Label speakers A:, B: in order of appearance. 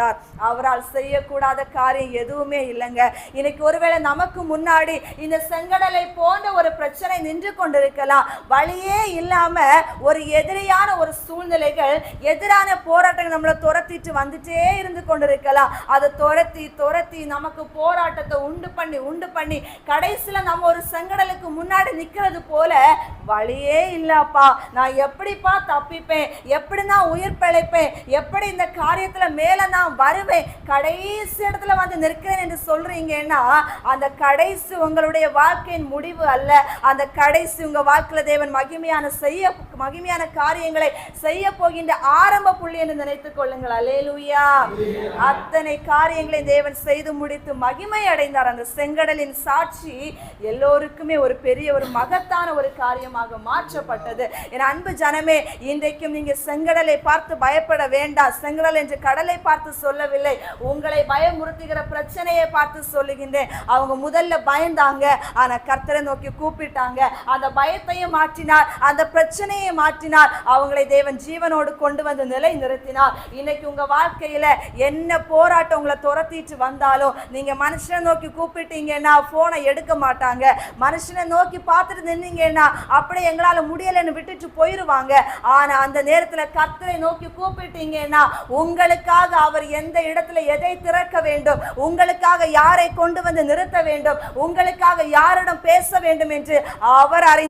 A: கொடுத்தார். அவரால் செய்யக்கூடாத காரியம் எதுவுமே இல்லைங்க. இன்னைக்கு ஒருவேளை நமக்கு முன்னாடி இந்த செங்கடலை போன்ற ஒரு பிரச்சனை நின்று கொண்டிருக்கலாம். வழியே இல்லாம ஒரு எதிரியான ஒரு சூழ்நிலைகள், எதிரான போராட்டங்கள் நம்மளை துரத்திட்டு வந்துட்டே இருந்து கொண்டிருக்கலாம். அதை துரத்தி நமக்கு போராட்டத்தை உண்டு பண்ணி கடைசியில நம்ம ஒரு செங்கடலுக்கு முன்னாடி நிக்கிறது போல, வழியே இல்லப்பா, நான் எப்படிப்பா தப்பிப்பேன், எப்படி நான் உயிர் பிழைப்பேன், எப்படி இந்த காரியத்துல மேல நான் வருவேன், கடைசி இடத்துல வந்து நிற்கிறேன் என்று சொல்றீங்கன்னா, அந்த கடைசி உங்களுடைய வாழ்க்கையின் முடிவு அல்ல. அந்த கடைசி உங்க வாழ்க்கையில தேவன் மகிமையான காரியங்களை செய்ய போகின்ற ஆரம்ப புள்ளி என்று நினைத்துக் கொள்ளுங்கள். அல்லேலூயா. அத்தனை காரியங்களை தேவன் செய்து முடித்து மகிமை அடைந்தார். அந்த செங்கடலின் சாட்சி எல்லோருக்குமே ஒரு பெரிய ஒரு மகத்தான ஒரு காரியமாக மாற்றப்பட்டது. என் அன்பு ஜனமே, இன்றைக்கும் நீங்க செங்கடலை பார்த்து பயப்பட வேண்டாம். செங்கடல் என்று கடலை பார்த்து சொல்லவில்லை, உங்களை பயமுறுத்துகிற பிரச்சனையை பார்த்து சொல்லுகின்றேன். அவங்க முதல்ல பயந்தாங்க, ஆனா கர்த்தரை நோக்கி கூப்பிட்டாங்க. அந்த பயத்தையும் மாற்றினார், அந்த பிரச்சனையை மாற்றினார். அவங்களை தேவன் ஜீவனோடு கொண்டு வந்து நிலை நிறுத்தினார். இன்னைக்கு உங்க வாழ்க்கையில என்ன போராட்டம் உங்களை துரத்திட்டு வந்தாலும், நீங்க மனுஷனை நோக்கி கூப்பிட்டீங்கன்னா போனை எடுக்க மாட்டாங்க. மனுஷனை நோக்கி பார்த்துட்டு நின்னீங்கன்னா அப்படியே எங்களால முடியலன்னு விட்டுட்டு போயிருவாங்க. ஆனா அந்த நேரத்துல கர்த்தரை நோக்கி கூப்பிட்டீங்கன்னா, உங்களுக்காக அவர் எந்த இடத்துல எதை திறக்க வேண்டும், உங்களுக்காக யாரை கொண்டு வந்து நிறுத்த வேண்டும், உங்களுக்காக யாரிடம் பேச வேண்டும் என்று அவர்